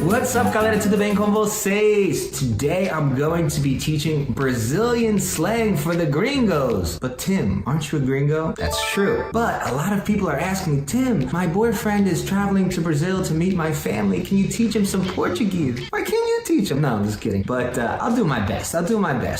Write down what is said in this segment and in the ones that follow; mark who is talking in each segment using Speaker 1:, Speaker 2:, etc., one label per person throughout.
Speaker 1: What's up, galera? Tudo bem com vocês? Today I'm going to be teaching Brazilian slang for the Gringos. But Tim, aren't you a gringo? That's true. But a lot of people are asking me, Tim, my boyfriend is traveling to Brazil to meet my family. Can you teach him some Portuguese? Why can't you teach him? No, I'm just kidding. But I'll do my best.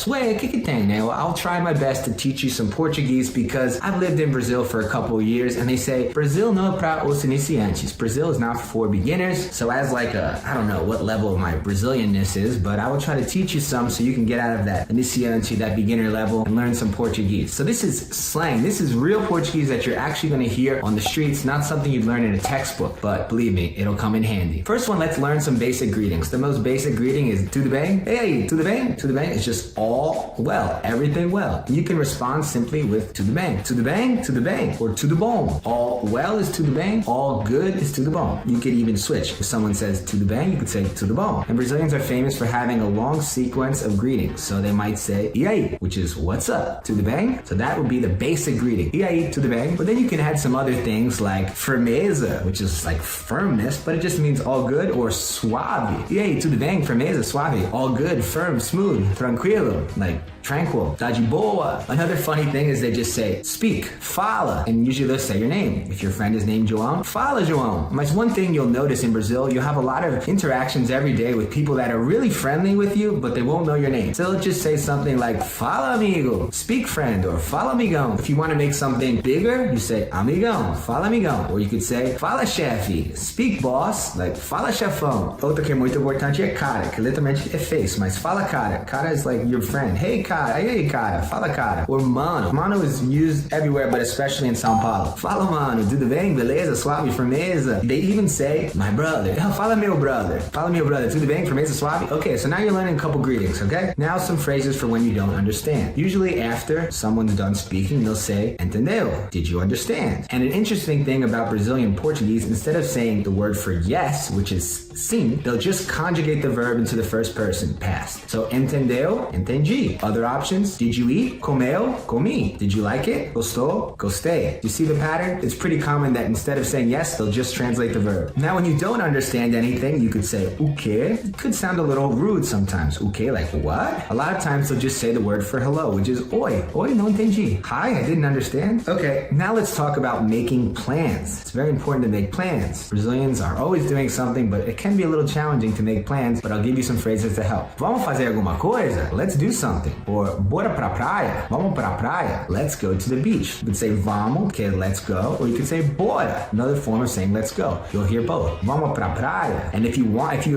Speaker 1: Wait, que tem, né? I'll try my best to teach you some Portuguese because I've lived in Brazil for a couple of years and they say Brazil não é para os iniciantes. Brazil is not for beginners. So as like I don't know what level of my Brazilianness is, but I will try to teach you some so you can get out of that iniciante, that beginner level, and learn some Portuguese. So this is slang. This is real Portuguese that you're actually going to hear on the streets, not something you'd learn in a textbook, but believe me, it'll come in handy. First one, let's learn some basic greetings. The most basic greeting is tudo bem? Hey, tudo bem? Tudo bem? It's just all well, everything well. You can respond simply with tudo bem? Tudo bem? Tudo bem? Or tudo bom? All well is tudo bem. All good is tudo bom. You could even switch. If someone says tudo bem, you could say tudo bom. And Brazilians are famous for having a long sequence of greetings. So they might say e aí, which is what's up? Tudo bem? So that would be the basic greeting. E aí, tudo bem? But then you can add some other things like firmeza, which is like firmness, but it just means all good, or suave. E aí, tudo bem? Firmeza, suave. All good, firm, smooth, tranquilo, like tranquil, tá de boa. Another funny thing is they just say speak, fala, and usually they'll say your name. If your friend is named João, fala João. But one thing you'll notice in Brazil, you'll have a lot of interactions every day with people that are really friendly with you, but they won't know your name. So they'll just say something like fala amigo, speak friend, or fala amigão. If you want to make something bigger, you say amigão, fala amigão. Or you could say fala chefe, speak boss, like fala chefão. Outra que é muito importante é cara, que literalmente é face, mas fala cara. Cara is like your friend. Hey cara, e aí cara, fala cara. Or mano. Mano is used everywhere, but especially in São Paulo. Fala mano, tudo bem? Beleza? Suave, firmeza. They even say my brother. Fala meu brother. Fala meu brother. Tudo bem? Firmeza, suave? Okay, so now you're learning a couple greetings, okay? Now some phrases for when you don't understand. Usually after someone's done speaking, they'll say, entendeu? Did you understand? And an interesting thing about Brazilian Portuguese, instead of saying the word for yes, which is sim, they'll just conjugate the verb into the first person, past. So entendeu? Entendi. Other options, did you eat? Comeu? Comi. Did you like it? Gostou? Gostei. Do you see the pattern? It's pretty common that instead of saying yes, they'll just translate the verb. Now when you don't understand anything, you could say o quê? It could sound a little rude sometimes. O quê? Like what? A lot of times they'll just say the word for hello, which is oi. Oi, não entendi. Hi, I didn't understand. Okay, now let's talk about making plans. It's very important to make plans. Brazilians are always doing something, but it can be a little challenging to make plans, but I'll give you some phrases to help. Vamos fazer alguma coisa? Let's do something. Or bora pra praia? Vamos pra praia? Let's go to the beach. You could say vamos, okay, let's go. Or you could say bora, another form of saying let's go. You'll hear both. Vamos pra praia. And if you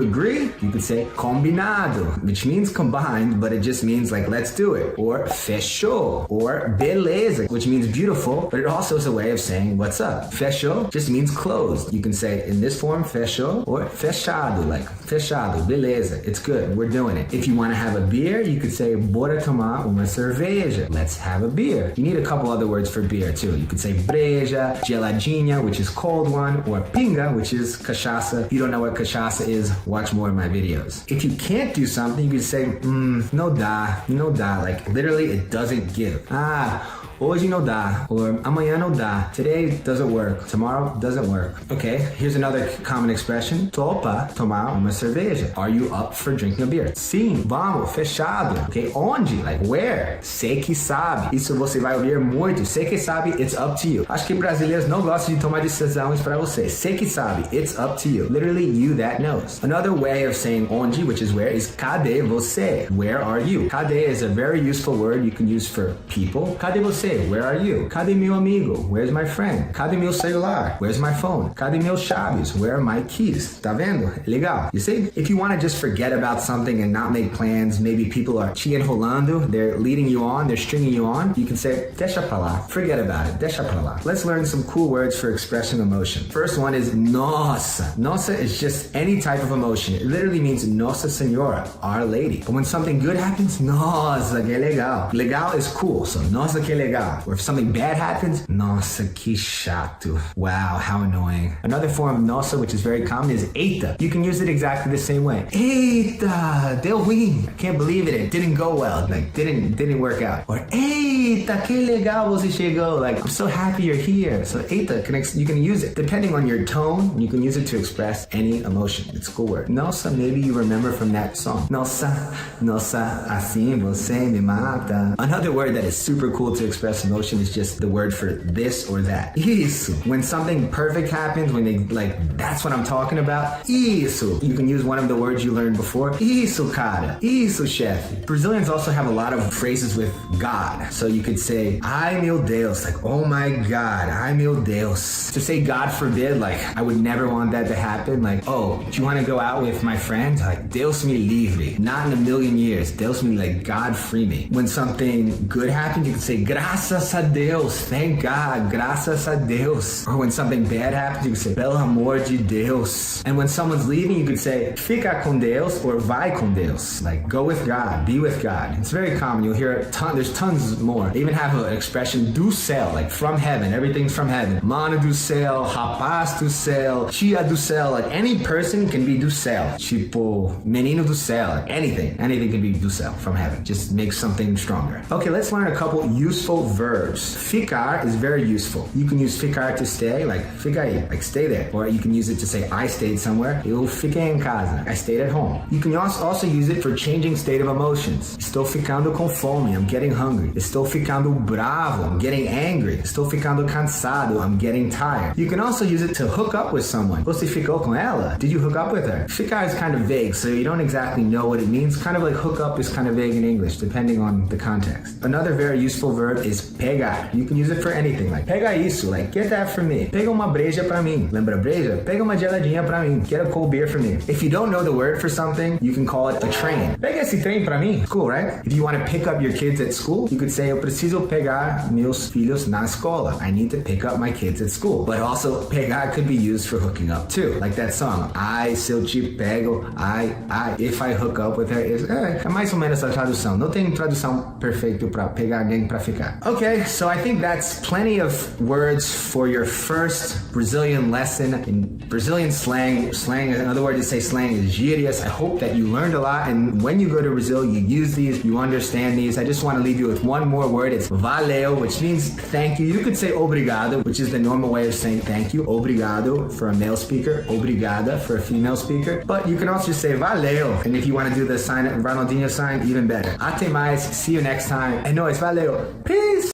Speaker 1: agree, you could say combinado, which means combined, but it just means like let's do it. Or fechou. Or beleza, which means beautiful, but it also is a way of saying what's up. Fechou just means closed. You can say in this form fechou or fechado, like fechado, beleza, it's good, we're doing it. If you want to have a beer, you could say bora tomar uma cerveja. Let's have a beer. You need a couple other words for beer too. You could say breja, geladinha, which is cold one, or pinga, which is cachaça. If you don't know what cachaça is, watch more of my videos. If you can't do something, you could say no dá, like literally it doesn't give. Hoje não dá, or amanhã não dá. Today doesn't work, tomorrow doesn't work. Okay, here's another common expression. Topa tomar uma cerveja. Are you up for drinking a beer? Sim, vamos, fechado. Okay, onde? Like where? Sei que sabe. Isso você vai ouvir muito. Sei que sabe, it's up to you. Acho que brasileiros não gostam de tomar decisões para você. Sei que sabe, it's up to you. Literally you that knows. Another way of saying onde, which is where, is cadê você? Where are you? Cadê is a very useful word you can use for people. Cadê você? Where are you? Cadê meu amigo? Where's my friend? Cadê meu celular? Where's my phone? Cadê meus chaves? Where are my keys? Tá vendo? Legal. You see? If you want to just forget about something and not make plans, maybe people are te enrolando, they're leading you on, they're stringing you on, you can say, deixa pra lá. Forget about it. Deixa pra lá. Let's learn some cool words for expressing emotion. First one is nossa. Nossa is just any type of emotion. It literally means Nossa Senhora, Our Lady. But when something good happens, nossa, que legal. Legal is cool, so nossa que legal. legal. Or if something bad happens, nossa, que chato. Wow, how annoying. Another form of nossa, which is very common, is eita. You can use it exactly the same way. Eita, deu ruim. I can't believe it. It didn't go well. Like, didn't work out. Or eita, que legal você chegou. Like, I'm so happy you're here. So eita, you can use it. Depending on your tone, you can use it to express any emotion. It's a cool word. Nossa, maybe you remember from that song. Nossa, nossa, assim você me mata. Another word that is super cool to express emotion is just the word for this or that. Isso. When something perfect happens, when they, like, that's what I'm talking about. Isso. You can use one of the words you learned before. Isso, cara. Isso, chefe. Brazilians also have a lot of phrases with God. So you could say, ai meu Deus. Like, oh my God. Ai meu Deus. To say God forbid, like, I would never want that to happen. Like, oh, do you want to go out with my friends? Like, Deus me livre. Not in a million years. Deus me, like, God free me. When something good happens, you can say, graças a Deus. Thank God. Graças a Deus. Or when something bad happens, you can say, pelo amor de Deus. And when someone's leaving, you could say, fica com Deus or vai com Deus. Like, go with God. Be with God. It's very common. You'll hear there's tons more. They even have an expression, do céu, like from heaven. Everything's from heaven. Mano do céu, rapaz do céu, tia do céu. Like, any person can be do céu. Tipo, menino do céu. Like, anything. Anything can be do céu, from heaven. Just make something stronger. Okay, let's learn a couple useful verbs. Ficar is very useful. You can use ficar to stay, like fica aí, like stay there. Or you can use it to say I stayed somewhere. Eu fiquei em casa. I stayed at home. You can also use it for changing state of emotions. Estou ficando com fome. I'm getting hungry. Estou ficando bravo. I'm getting angry. Estou ficando cansado. I'm getting tired. You can also use it to hook up with someone. Você ficou com ela? Did you hook up with her? Ficar is kind of vague, so you don't exactly know what it means. Kind of like hook up is kind of vague in English, depending on the context. Another very useful verb is pegar. You can use it for anything, like pega isso, like get that for me. Pega uma breja pra mim. Lembra breja? Pega uma geladinha pra mim. Get a cold beer for me. If you don't know the word for something, you can call it a train. Pega esse trem pra mim. Cool, right? If you want to pick up your kids at school, you could say, eu preciso pegar meus filhos na escola. I need to pick up my kids at school. But also, pegar could be used for hooking up too. Like that song, I, se eu te pego, if I hook up with her, é mais ou menos a tradução. Não tem tradução perfeita pra pegar alguém pra ficar. Okay, so I think that's plenty of words for your first Brazilian lesson in Brazilian slang. Slang, another word to say slang is gírias. I hope that you learned a lot, and when you go to Brazil, you use these, you understand these. I just want to leave you with one more word. It's valeu, which means thank you. You could say obrigado, which is the normal way of saying thank you. Obrigado for a male speaker, obrigada for a female speaker. But you can also say valeu, and if you want to do the sign, Ronaldinho sign, even better. Até mais, see you next time. É nóis, valeu. Peace!